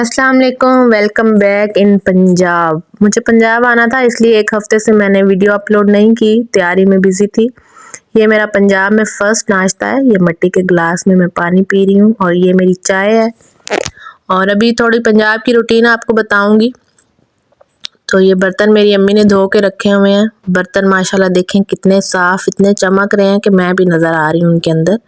अस्सलाम वालेकुम, welcome back in Punjab. मुझे पंजाब आना था, इसलिए एक हफ्ते से मैंने वीडियो अपलोड नहीं की, तैयारी में बिजी थी। ये मेरा पंजाब में फ़र्स्ट नाश्ता है। ये मिट्टी के गिलास में मैं पानी पी रही हूँ और ये मेरी चाय है। और अभी थोड़ी पंजाब की रूटीन आपको बताऊंगी। तो ये बर्तन मेरी अम्मी ने धो के रखे हुए हैं। बर्तन माशाल्लाह देखें कितने साफ़, इतने चमक रहे हैं कि मैं भी नज़र आ रही हूँ उनके अंदर।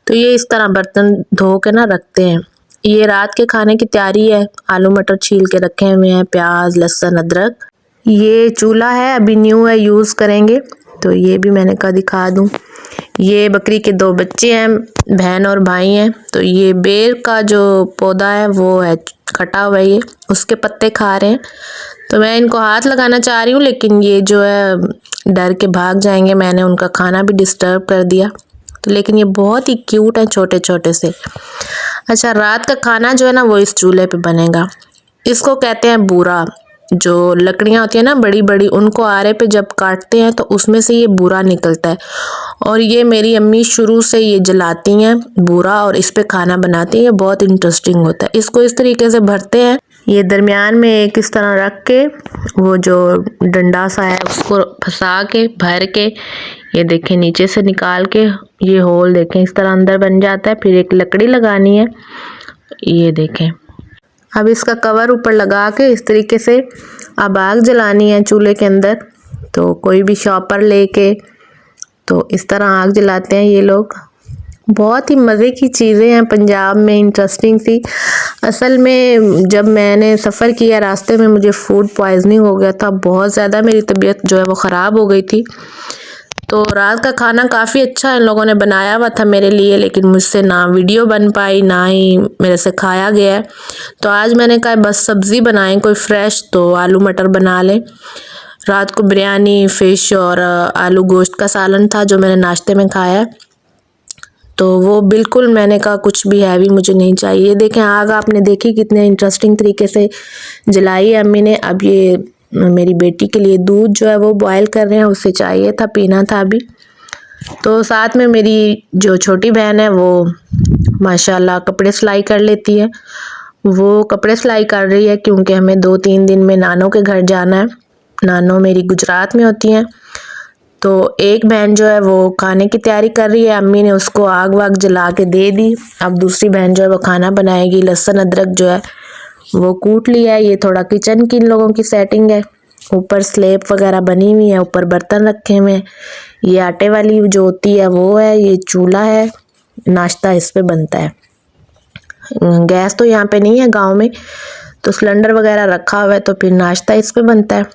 तो ये इस तरह बर्तन धो के ना रखते हैं। ये रात के खाने की तैयारी है। आलू मटर छील के रखे हुए हैं, प्याज लहसुन अदरक। ये चूल्हा है, अभी न्यू है, यूज़ करेंगे। तो ये भी मैंने कहा दिखा दूँ। ये बकरी के 2 बच्चे हैं, बहन और भाई हैं। तो ये बेर का जो पौधा है वो है कटा हुआ है, ये उसके पत्ते खा रहे हैं। तो मैं इनको हाथ लगाना चाह रही हूँ, लेकिन ये जो है डर के भाग जाएंगे। मैंने उनका खाना भी डिस्टर्ब कर दिया। तो लेकिन ये बहुत ही क्यूट है, छोटे छोटे से। अच्छा, रात का खाना जो है ना वो इस चूल्हे पे बनेगा। इसको कहते हैं बूरा। जो लकड़ियाँ होती है ना बड़ी बड़ी, उनको आरे पे जब काटते हैं तो उसमें से ये बूरा निकलता है। और ये मेरी अम्मी शुरू से ये जलाती हैं बूरा और इस पे खाना बनाती हैं। ये बहुत इंटरेस्टिंग होता है। इसको इस तरीके से भरते हैं। ये दरमियान में एक इस तरह रख के, वो जो डंडा सा है उसको फंसा के भर के, ये देखें नीचे से निकाल के, ये होल देखें इस तरह अंदर बन जाता है। फिर एक लकड़ी लगानी है, ये देखें। अब इसका कवर ऊपर लगा के इस तरीके से अब आग जलानी है चूल्हे के अंदर। तो कोई भी शॉपर लेके तो इस तरह आग जलाते हैं ये लोग। बहुत ही मज़े की चीज़ें हैं पंजाब में, इंटरेस्टिंग सी। असल में जब मैंने सफ़र किया, रास्ते में मुझे फूड पॉइजनिंग हो गया था, बहुत ज़्यादा मेरी तबीयत जो है वो ख़राब हो गई थी। तो रात का खाना काफ़ी अच्छा इन लोगों ने बनाया हुआ था मेरे लिए, लेकिन मुझसे ना वीडियो बन पाई, ना ही मेरे से खाया गया। तो आज मैंने कहा बस सब्ज़ी बनाएं कोई फ्रेश, तो आलू मटर बना लें। रात को बिरयानी, फ़िश और आलू गोश्त का सालन था जो मैंने नाश्ते में खाया। तो वो बिल्कुल मैंने कहा कुछ भी हैवी मुझे नहीं चाहिए। देखें आग आपने देखी कितने इंटरेस्टिंग तरीके से जलाई है अम्मी ने। अब ये मेरी बेटी के लिए दूध जो है वो बॉयल कर रहे हैं, उससे चाहिए था, पीना था अभी। तो साथ में मेरी जो छोटी बहन है वो माशाल्लाह कपड़े सिलाई कर लेती है। वो कपड़े सिलाई कर रही है क्योंकि हमें 2-3 दिन में नानों के घर जाना है। नानों मेरी गुजरात में होती हैं। तो एक बहन जो है वो खाने की तैयारी कर रही है, अम्मी ने उसको आग वाग जला के दे दी। अब दूसरी बहन जो है वो खाना बनाएगी। लहसुन अदरक जो है वो कूट लिया है। ये थोड़ा किचन की इन लोगों की सेटिंग है। ऊपर स्लेब वगैरह बनी हुई है, ऊपर बर्तन रखे हुए हैं। ये आटे वाली जो होती है वो है, ये चूल्हा है, नाश्ता इस पे बनता है। गैस तो यहाँ पे नहीं है गांव में, तो सिलेंडर वगैरह रखा हुआ है, तो फिर नाश्ता इस पे बनता है।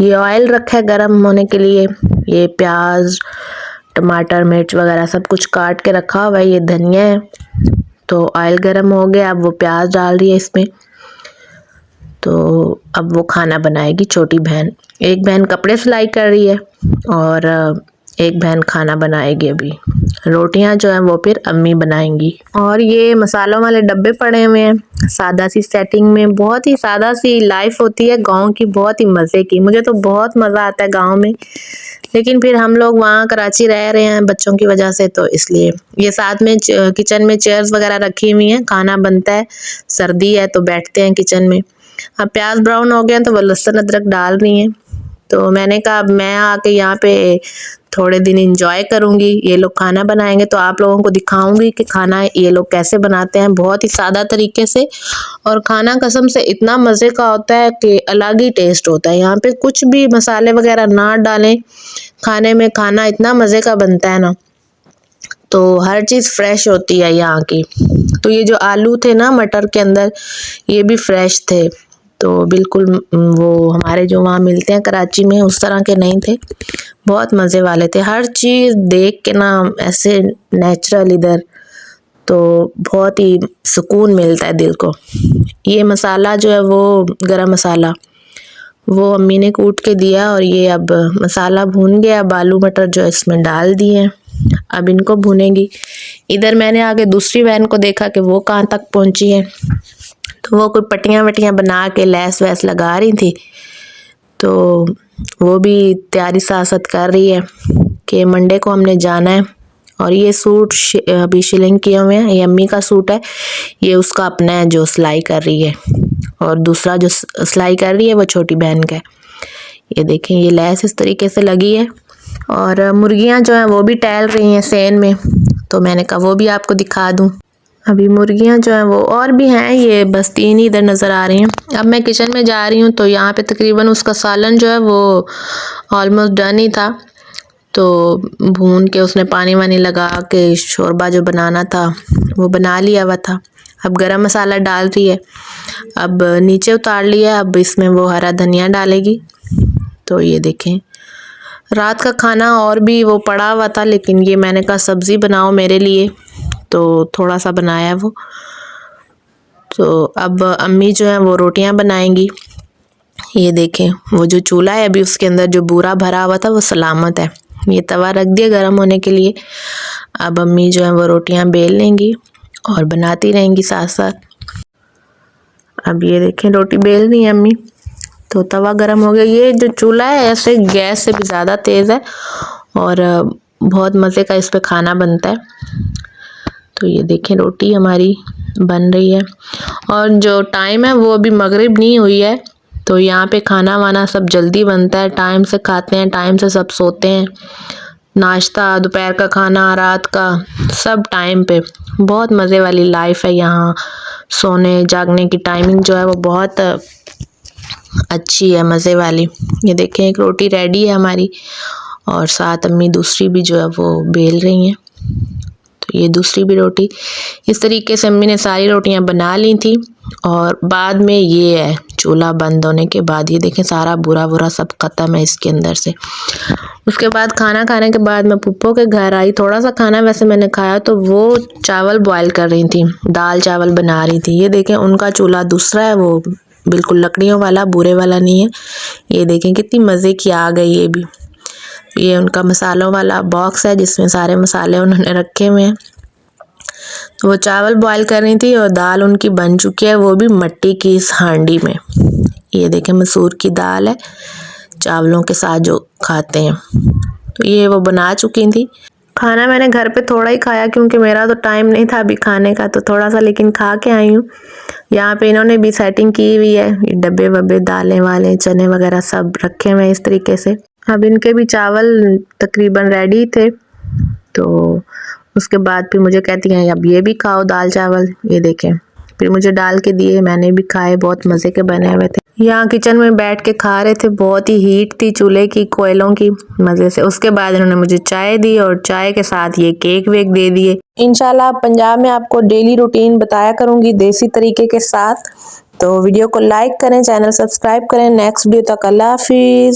ये ऑयल रखा है गरम होने के लिए। ये प्याज टमाटर मिर्च वगैरह सब कुछ काट के रखा हुआ है। ये धनिया है। तो ऑयल गरम हो गया, अब वो प्याज डाल रही है इसमें। तो अब वो खाना बनाएगी छोटी बहन। एक बहन कपड़े सिलाई कर रही है और एक बहन खाना बनाएगी। अभी रोटियां जो हैं वो फिर अम्मी बनाएंगी। और ये मसालों वाले डब्बे पड़े हुए हैं, सादा सी सेटिंग में। बहुत ही सादा सी लाइफ होती है गांव की, बहुत ही मज़े की। मुझे तो बहुत मज़ा आता है गांव में, लेकिन फिर हम लोग वहाँ कराची रह रहे हैं बच्चों की वजह से, तो इसलिए। ये साथ में किचन में चेयर्स वगैरह रखी हुई हैं, खाना बनता है। सर्दी है तो बैठते हैं किचन में। अब प्याज ब्राउन हो गया तो वो लहसुन अदरक डाल रही हैं। तो मैंने कहा अब मैं आके यहाँ पे थोड़े दिन इंजॉय करूँगी। ये लोग खाना बनाएंगे तो आप लोगों को दिखाऊंगी कि खाना ये लोग कैसे बनाते हैं, बहुत ही सादा तरीके से। और खाना कसम से इतना मज़े का होता है कि अलग ही टेस्ट होता है। यहाँ पे कुछ भी मसाले वगैरह ना डालें खाने में, खाना इतना मज़े का बनता है ना। तो हर चीज़ फ्रेश होती है यहाँ की। तो ये जो आलू थे ना मटर के अंदर, ये भी फ्रेश थे। तो बिल्कुल वो हमारे जो वहाँ मिलते हैं कराची में उस तरह के नहीं थे, बहुत मज़े वाले थे। हर चीज़ देख के ना ऐसे नेचुरल इधर, तो बहुत ही सुकून मिलता है दिल को। ये मसाला जो है वो गरम मसाला, वो अम्मी ने कूट के दिया। और ये अब मसाला भून गया। अब आलू मटर जो है इसमें डाल दिए, अब इनको भूनेगी। इधर मैंने आगे दूसरी बहन को देखा कि वो कहाँ तक पहुँची है। तो वो कोई पट्टियाँ वट्टियाँ बना के लैस वैस लगा रही थी। तो वो भी तैयारी साथ कर रही है कि मंडे को हमने जाना है और ये सूट अभी शिलिंग किए हुए हैं, ये अम्मी का सूट है, ये उसका अपना है जो सिलाई कर रही है, और दूसरा जो सिलाई कर रही है वो छोटी बहन का है। ये देखें, ये लैस इस तरीके से लगी है। और मुर्गियां जो हैं वो भी टहल रही हैं सेन में, तो मैंने कहा वो भी आपको दिखा दूं। अभी मुर्गियां जो हैं वो और भी हैं, ये बस 3 ही इधर नज़र आ रही हैं। अब मैं किचन में जा रही हूँ, तो यहाँ पे तकरीबन उसका सालन जो है वो ऑलमोस्ट डन ही था, तो भून के उसने पानी वानी लगा के शोरबा जो बनाना था वो बना लिया हुआ था। अब गरम मसाला डाल रही है, अब नीचे उतार लिया, अब इसमें वो हरा धनिया डालेगी। तो ये देखें, रात का खाना और भी वो पड़ा हुआ था, लेकिन ये मैंने कहा सब्ज़ी बनाओ मेरे लिए, तो थोड़ा सा बनाया वो। तो अब अम्मी जो है वो रोटियां बनाएंगी। ये देखें, वो जो चूल्हा है अभी उसके अंदर जो बूरा भरा हुआ था वो सलामत है, ये तवा रख दिया गर्म होने के लिए। अब अम्मी जो है वो रोटियां बेल लेंगी और बनाती रहेंगी साथ साथ। अब ये देखें, रोटी बेल रही है अम्मी, तो तवा गर्म हो गया। ये जो चूल्हा है ऐसे गैस से भी ज़्यादा तेज़ है और बहुत मज़े का इस पे खाना बनता है। तो ये देखें, रोटी हमारी बन रही है और जो टाइम है वो अभी मगरिब नहीं हुई है, तो यहाँ पे खाना वाना सब जल्दी बनता है, टाइम से खाते हैं, टाइम से सब सोते हैं। नाश्ता, दोपहर का खाना, रात का, सब टाइम पे। बहुत मज़े वाली लाइफ है यहाँ। सोने जागने की टाइमिंग जो है वो बहुत अच्छी है, मज़े वाली। ये देखें, एक रोटी रेडी है हमारी और साथ अम्मी दूसरी भी जो है वो बेल रही हैं। तो ये दूसरी भी रोटी, इस तरीके से अम्मी ने सारी रोटियां बना ली थी। और बाद में ये है, चूल्हा बंद होने के बाद ये देखें सारा बुरा बुरा सब ख़त्म है इसके अंदर से। उसके बाद खाना खाने के बाद मैं पुप्पो के घर आई, थोड़ा सा खाना वैसे मैंने खाया, तो वो चावल बॉयल कर रही थी, दाल चावल बना रही थी। ये देखें, उनका चूल्हा दूसरा है, वो बिल्कुल लकड़ियों वाला, बुरे वाला नहीं है। ये देखें कितनी मज़े की आ गई ये भी। ये उनका मसालों वाला बॉक्स है जिसमें सारे मसाले उन्होंने रखे हुए हैं। तो वो चावल बॉयल कर रही थी और दाल उनकी बन चुकी है, वो भी मिट्टी की इस हांडी में। ये देखें, मसूर की दाल है चावलों के साथ जो खाते हैं, तो ये वो बना चुकी थी। खाना मैंने घर पे थोड़ा ही खाया क्योंकि मेरा तो टाइम नहीं था अभी खाने का, तो थोड़ा सा लेकिन खा के आई हूँ। यहाँ पे इन्होंने भी सेटिंग की हुई है, ये डब्बे वब्बे दालें वाले चने वगैरह सब रखे हुए हैं इस तरीके से। अब इनके भी चावल तकरीबन रेडी थे, तो उसके बाद फिर मुझे कहती हैं अब ये भी खाओ दाल चावल। ये देखें, फिर मुझे डाल के दिए, मैंने भी खाए, बहुत मज़े के बने हुए थे। यहाँ किचन में बैठ के खा रहे थे, बहुत ही हीट थी चूल्हे की, कोयलों की, मज़े से। उसके बाद इन्होंने मुझे चाय दी और चाय के साथ ये केक वेक दे दिए। इंशाल्लाह पंजाब में आपको डेली रूटीन बताया करूँगी देसी तरीके के साथ। तो वीडियो को लाइक करें, चैनल सब्सक्राइब करें। नेक्स्ट वीडियो तक अल्लाह हाफिज़।